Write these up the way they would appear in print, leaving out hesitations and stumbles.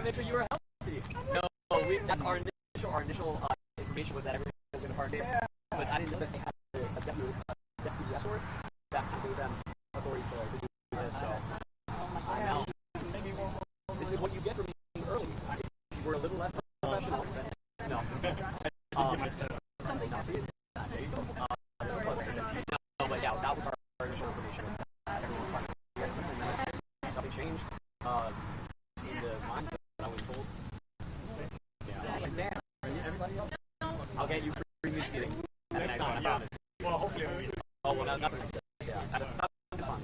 make sure you were healthy. No, that's our initial information was that everything was going to park there. But I didn't know that they had a deputy escort that gave them authority to do this. So I know. This is what you get for being early. If you were a little less professional, then no. There you go. No, but yeah, that was our initial information. Everyone parked. We had something changed in the mind that I was told. Yeah. Like, Dan, everybody else? I'll get you premium seating. Have a nice one, I promise. Well, hopefully we'll meet. Oh, well, not for me. Yeah. It's fun.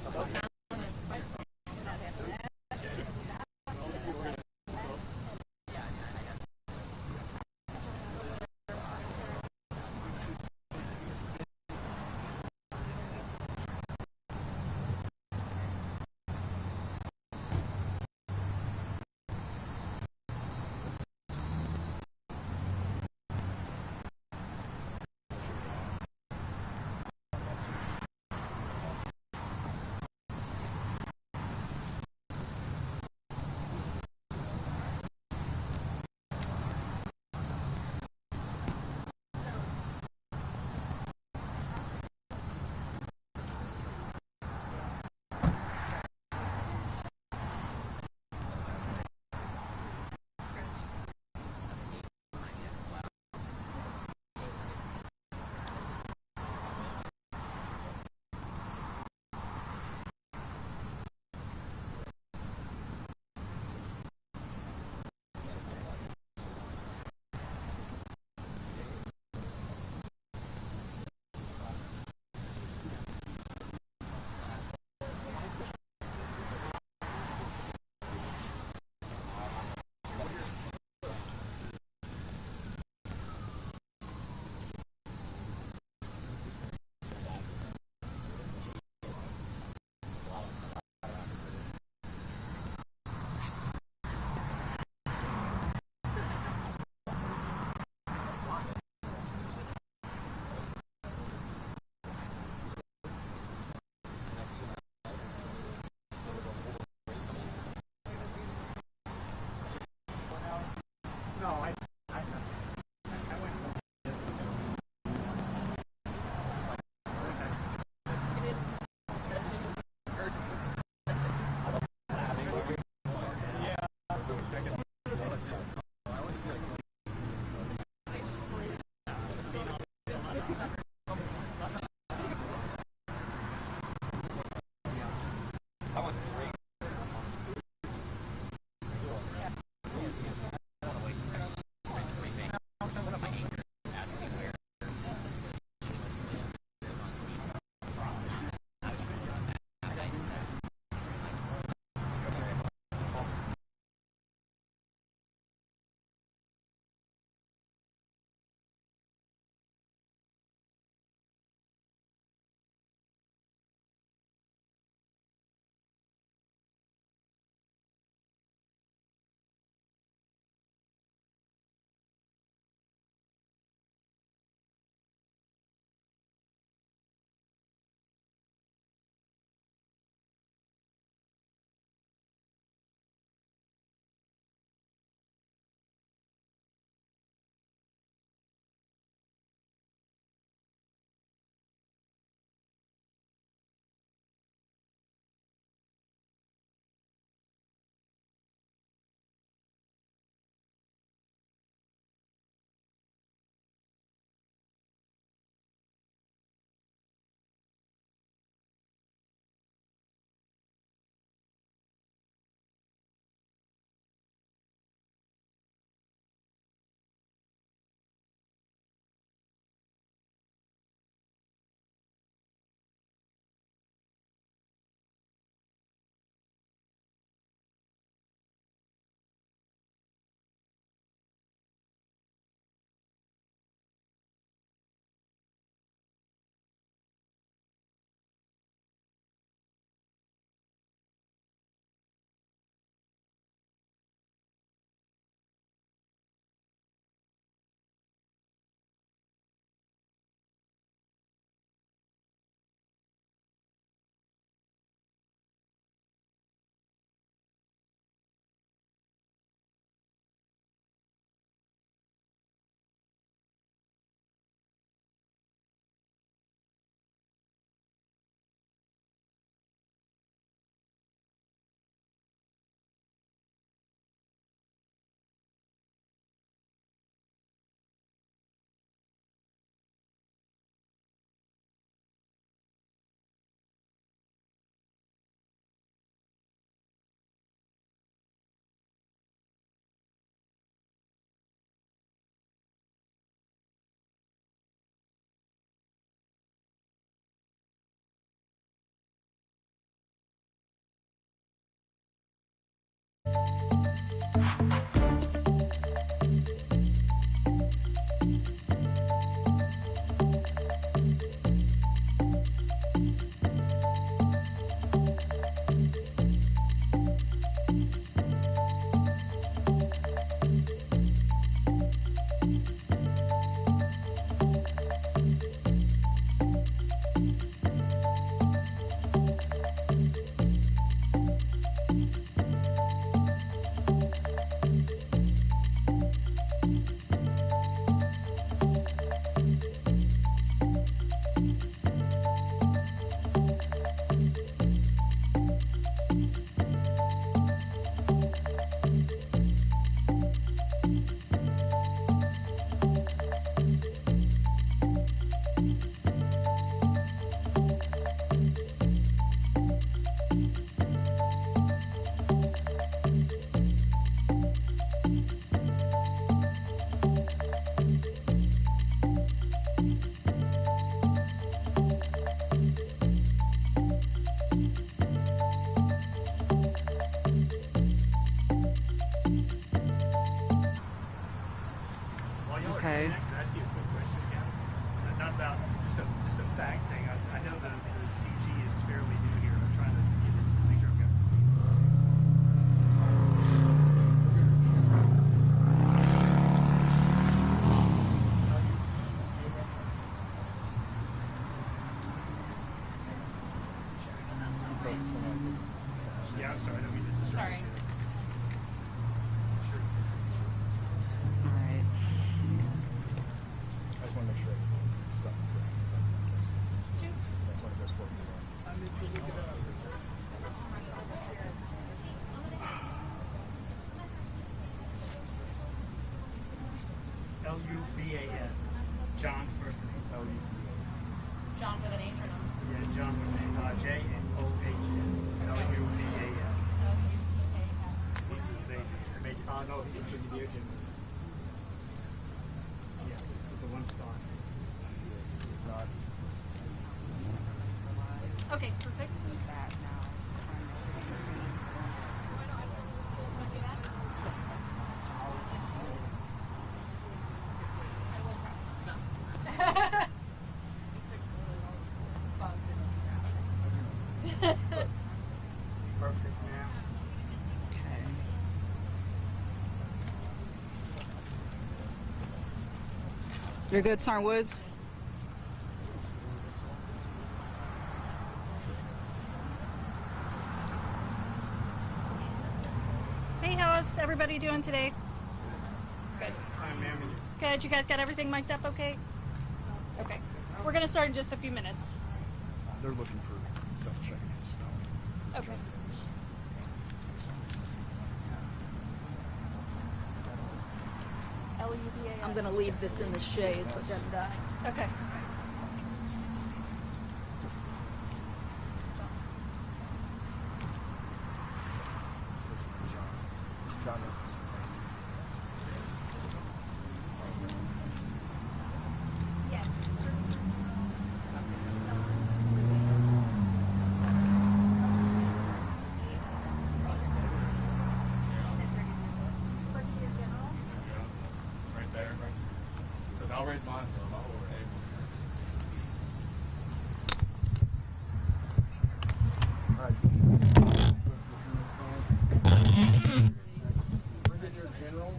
Can I ask you a quick question again? Not about just a fact thing. I know that the CG is fairly new here. I'm trying to get this make sure I've got. Yeah, I'm sorry. I don't mean to distract Sorry. you. All right. I just want to make sure it's done correct. That's one of the best work we've done. Lubas. John first name. John with an H or no? Yeah, John with an J-N-O-H-N. Lubas. He's the major. No, he's the brigadier general. Yeah, it's a one star. It's not. Okay, perfect. Perfect now. Okay. You're good, Sergeant Woods? Hey, how's everybody doing today? Good. Hi, ma'am. Good. You guys got everything mic'd up okay? Okay. We're going to start in just a few minutes. They're looking for double checking his spelling. Okay. Lubas. I'm going to leave this in the shade so it doesn't die. Okay. John. Yes. Right there. Because I'll raise mine. All right. Brigadier General.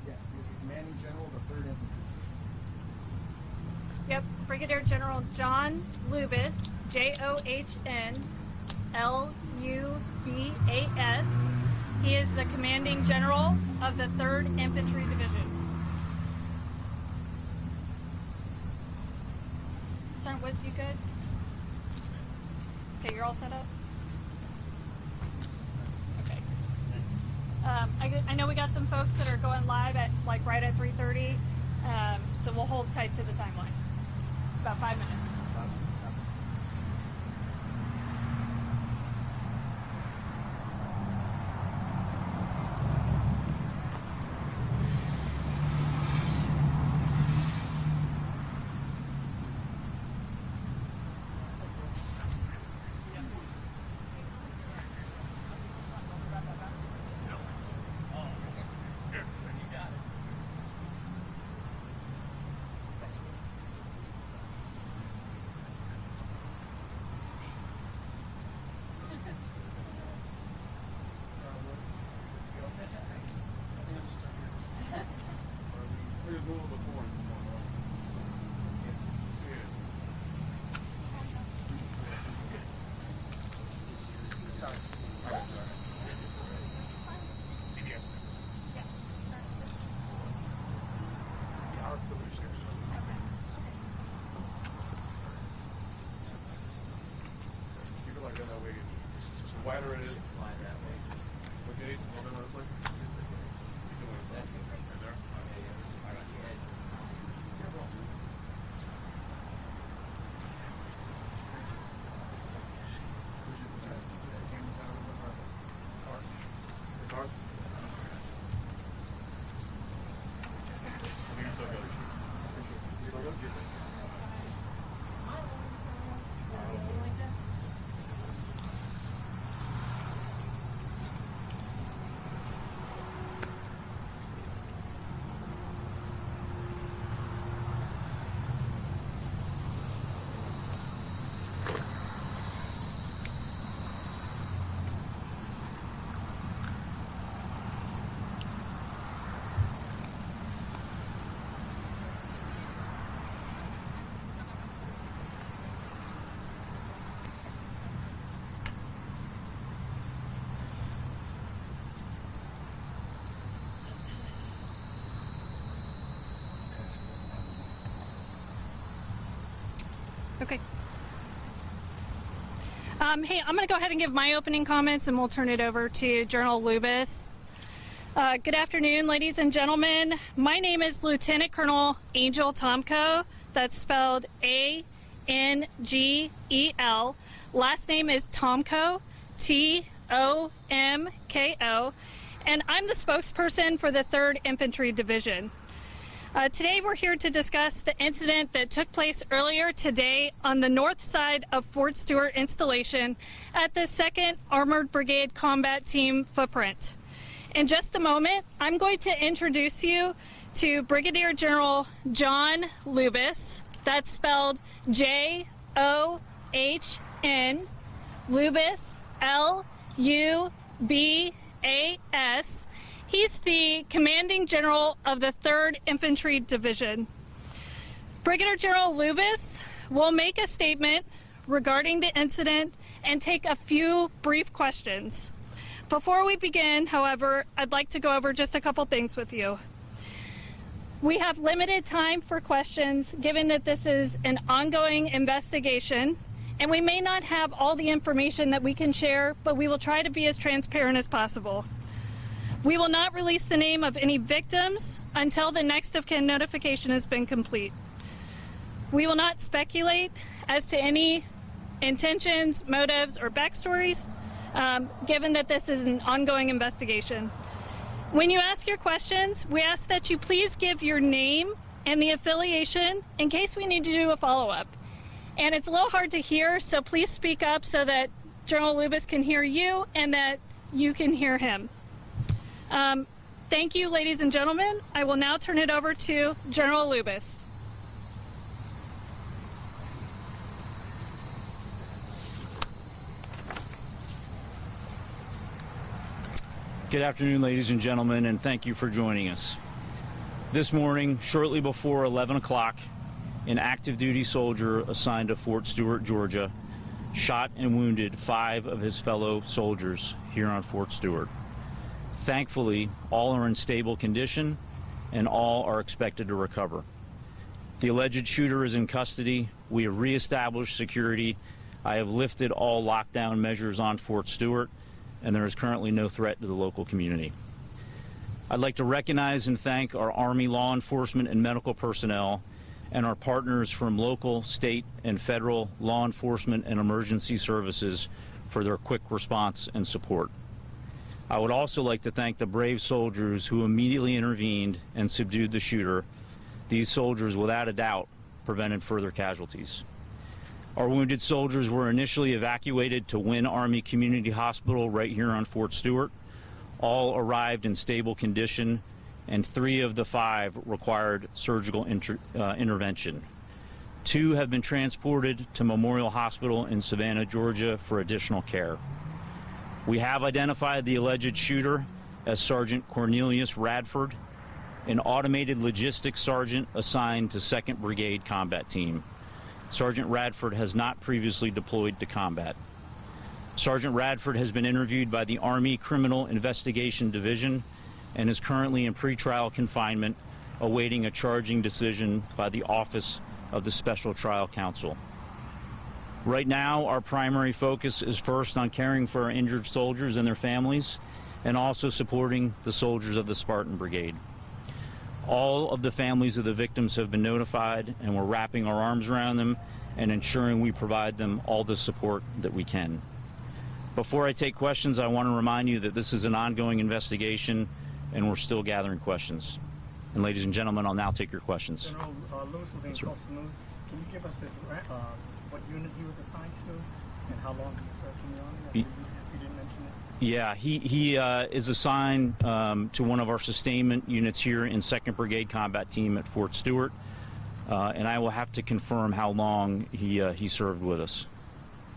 Yes, he's the commanding general of the 3rd Infantry. Yep. Brigadier General John Lubas, Johnlubas. He is the commanding general of the 3rd Infantry Division. Sergeant Woods, you good? Okay, you're all set up? Okay. I know we got some folks that are going live at right at 3:30, so we'll hold tight to the timeline. About 5 minutes. There's a little before and more. Keep it like that way. The wider it is, slide that way. Okay, well then let's like. You can wait that. Right there. I got you. Okay. Hey, I'm going to go ahead and give my opening comments, and we'll turn it over to General Lubis. Good afternoon, ladies and gentlemen. My name is Lieutenant Colonel Angel Tomko. That's spelled A-N-G-E-L. Last name is Tomko, T-O-M-K-O, and I'm the spokesperson for the 3rd Infantry Division. Today we're here to discuss the incident that took place earlier today on the north side of Fort Stewart installation at the 2nd Armored Brigade Combat Team footprint. In just a moment, I'm going to introduce you to Brigadier General John Lubis. That's spelled J-O-H-N, Lubis, L-U-B-A-S. He's the commanding general of the 3rd Infantry Division. Brigadier General Lubis will make a statement regarding the incident and take a few brief questions. Before we begin, however, I'd like to go over just a couple things with you. We have limited time for questions given that this is an ongoing investigation, and we may not have all the information that we can share, but we will try to be as transparent as possible. We will not release the name of any victims until the next of kin notification has been complete. We will not speculate as to any intentions, motives, or backstories, given that this is an ongoing investigation. When you ask your questions, we ask that you please give your name and the affiliation in case we need to do a follow-up. And it's a little hard to hear, so please speak up so that General Lubis can hear you and that you can hear him. Thank you, ladies and gentlemen. I will now turn it over to General Lubis. Good afternoon, ladies and gentlemen, and thank you for joining us. This morning, shortly before 11 o'clock, an active duty soldier assigned to Fort Stewart, Georgia, shot and wounded 5 of his fellow soldiers here on Fort Stewart. Thankfully, all are in stable condition and all are expected to recover. The alleged shooter is in custody. We have reestablished security. I have lifted all lockdown measures on Fort Stewart, and there is currently no threat to the local community. I'd like to recognize and thank our Army law enforcement and medical personnel and our partners from local, state, and federal law enforcement and emergency services for their quick response and support. I would also like to thank the brave soldiers who immediately intervened and subdued the shooter. These soldiers, without a doubt, prevented further casualties. Our wounded soldiers were initially evacuated to Wynn Army Community Hospital right here on Fort Stewart. All arrived in stable condition, and 3 of the 5 required surgical intervention. 2 have been transported to Memorial Hospital in Savannah, Georgia for additional care. We have identified the alleged shooter as Sergeant Cornelius Radford, an automated logistics sergeant assigned to 2nd Brigade Combat Team. Sergeant Radford has not previously deployed to combat. Sergeant Radford has been interviewed by the Army Criminal Investigation Division and is currently in pretrial confinement, awaiting a charging decision by the Office of the Special Trial Counsel. Right now, our primary focus is first on caring for our injured soldiers and their families, and also supporting the soldiers of the Spartan Brigade. All of the families of the victims have been notified, and we're wrapping our arms around them and ensuring we provide them all the support that we can. Before I take questions, I want to remind you that this is an ongoing investigation, and we're still gathering questions. And ladies and gentlemen, I'll now take your questions. General Lewis within Coastal News, can you give us what unit he was assigned to and how long he served in the Army? If you didn't mention it. Yeah, he is assigned to one of our sustainment units here in 2nd Brigade Combat Team at Fort Stewart, and I will have to confirm how long he served with us.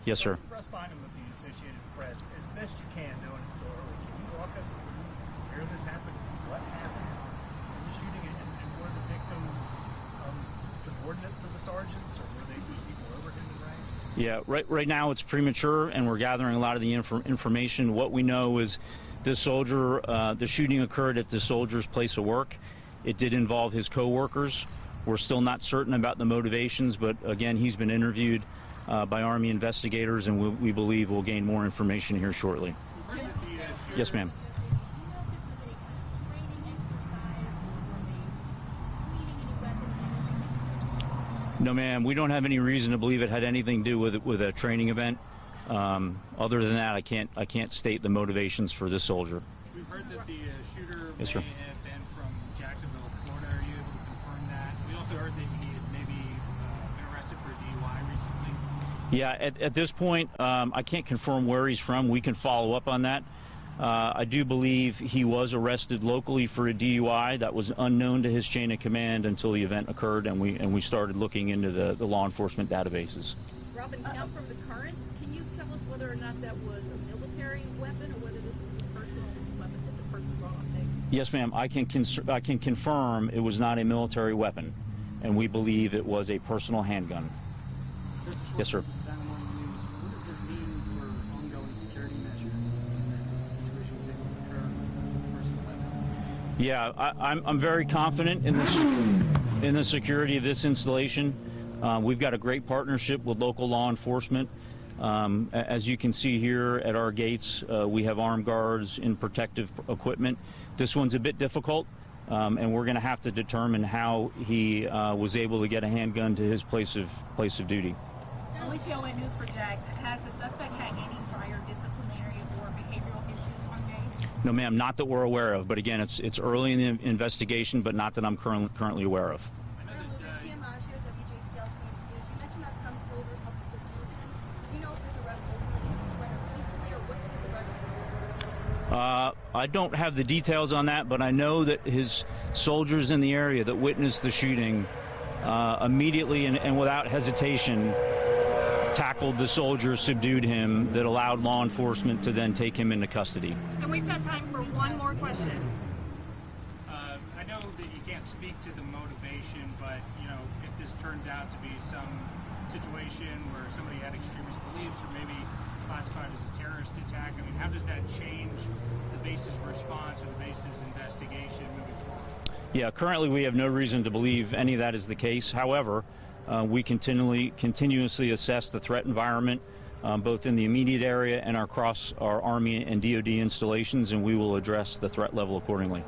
Yes, sir. Corresponding with the Associated Press, as best you can, knowing it's so early, can you walk us through where this happened, what happened in the shooting, and were the victims subordinate to the sergeants, or were they people over him in rank? Yeah, right now it's premature, and we're gathering a lot of the information. What we know is this soldier, the shooting occurred at the soldier's place of work. It did involve his co-workers. We're still not certain about the motivations, but again, he's been interviewed by Army investigators, and we believe we'll gain more information here shortly. Yes, ma'am. No, ma'am. We don't have any reason to believe it had anything to do with a training event. Other than that, I can't state the motivations for this soldier. We've heard that the shooter Yes, sir. may have been from Jacksonville, Florida. Are you able to confirm that? We also heard that he had maybe been arrested for DUI recently. Yeah, at this point, I can't confirm where he's from. We can follow up on that. I do believe he was arrested locally for a DUI that was unknown to his chain of command until the event occurred, and we started looking into the law enforcement databases. Robin, now from the current, can you tell us whether or not that was a military weapon or whether this was a personal weapon that the person brought on base? Yes, ma'am. I can confirm it was not a military weapon, and we believe it was a personal handgun. Yes, sir. Yeah, I'm very confident in the security of this installation. We've got a great partnership with local law enforcement. As you can see here at our gates, we have armed guards in protective equipment. This one's a bit difficult, and we're going to have to determine how he was able to get a handgun to his place of duty. WCOA News for Jax. Has the suspect had any prior disciplinary or behavioral issues on base? No, ma'am, not that we're aware of. But again, it's early in the investigation, but not that I'm currently aware of. I don't have the details on that, but I know that his soldiers in the area that witnessed the shooting immediately and without hesitation tackled the soldier, subdued him, that allowed law enforcement to then take him into custody. And we've got time for one more question. I know that you can't speak to the motivation, but if this turns out to be some situation where somebody had extremist beliefs or maybe classified as a terrorist attack, I mean, how does that change the base's response or the base's investigation moving forward? Yeah, currently we have no reason to believe any of that is the case. However, we continuously assess the threat environment, both in the immediate area and across our Army and DoD installations, and we will address the threat level accordingly. Do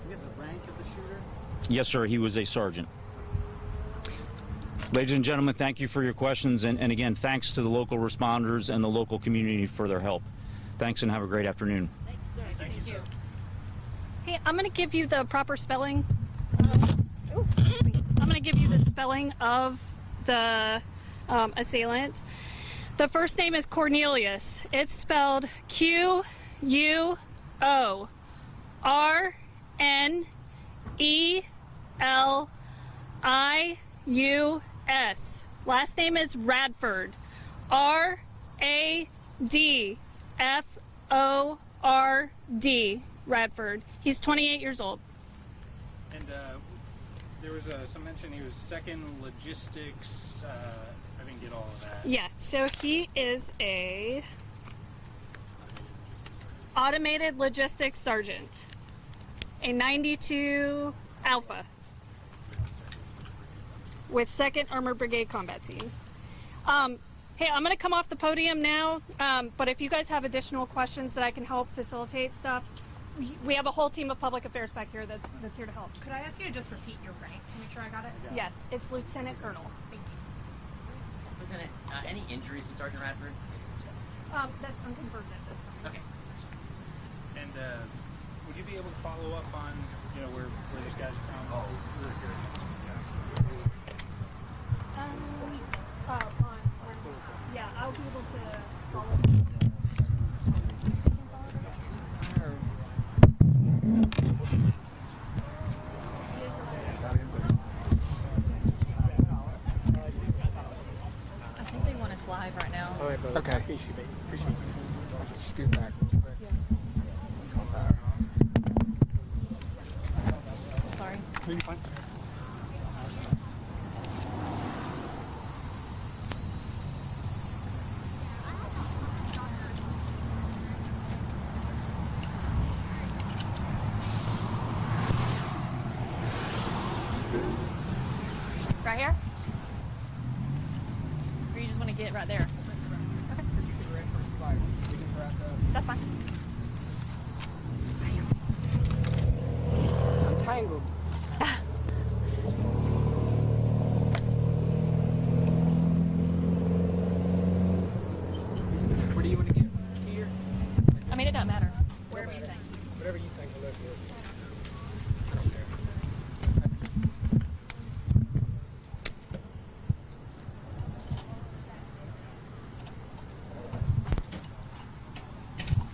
you have the rank of the shooter? Yes, sir. He was a sergeant. Ladies and gentlemen, thank you for your questions, and again, thanks to the local responders and the local community for their help. Thanks, and have a great afternoon. Thank you, sir. Hey, I'm going to give you the proper spelling. I'm going to give you the spelling of the assailant. The first name is Cornelius. It's spelled Q-U-O-R-N-E-L-I-U-S. Last name is Radford. R-A-D-F-O-R-D. Radford. He's 28 years old. And there was some mention he was second logistics. I didn't get all of that. Yeah, so he is a automated logistics sergeant, a 92 Alpha with 2nd Armored Brigade Combat Team. Hey, I'm going to come off the podium now, but if you guys have additional questions that I can help facilitate stuff, we have a whole team of public affairs back here that's here to help. Could I ask you to just repeat your rank to make sure I got it? Yes, it's Lieutenant Colonel. Thank you. Lieutenant, any injuries to Sergeant Radford? That's unconfirmed at this time. Okay. And would you be able to follow up on where these guys are from? Oh, really good. Yeah, I'll be able to follow up. I think they want us live right now. Okay. Appreciate it. I'll just scoot back real quick. Come back. Sorry. Maybe fine. Right here? Or you just want to get right there?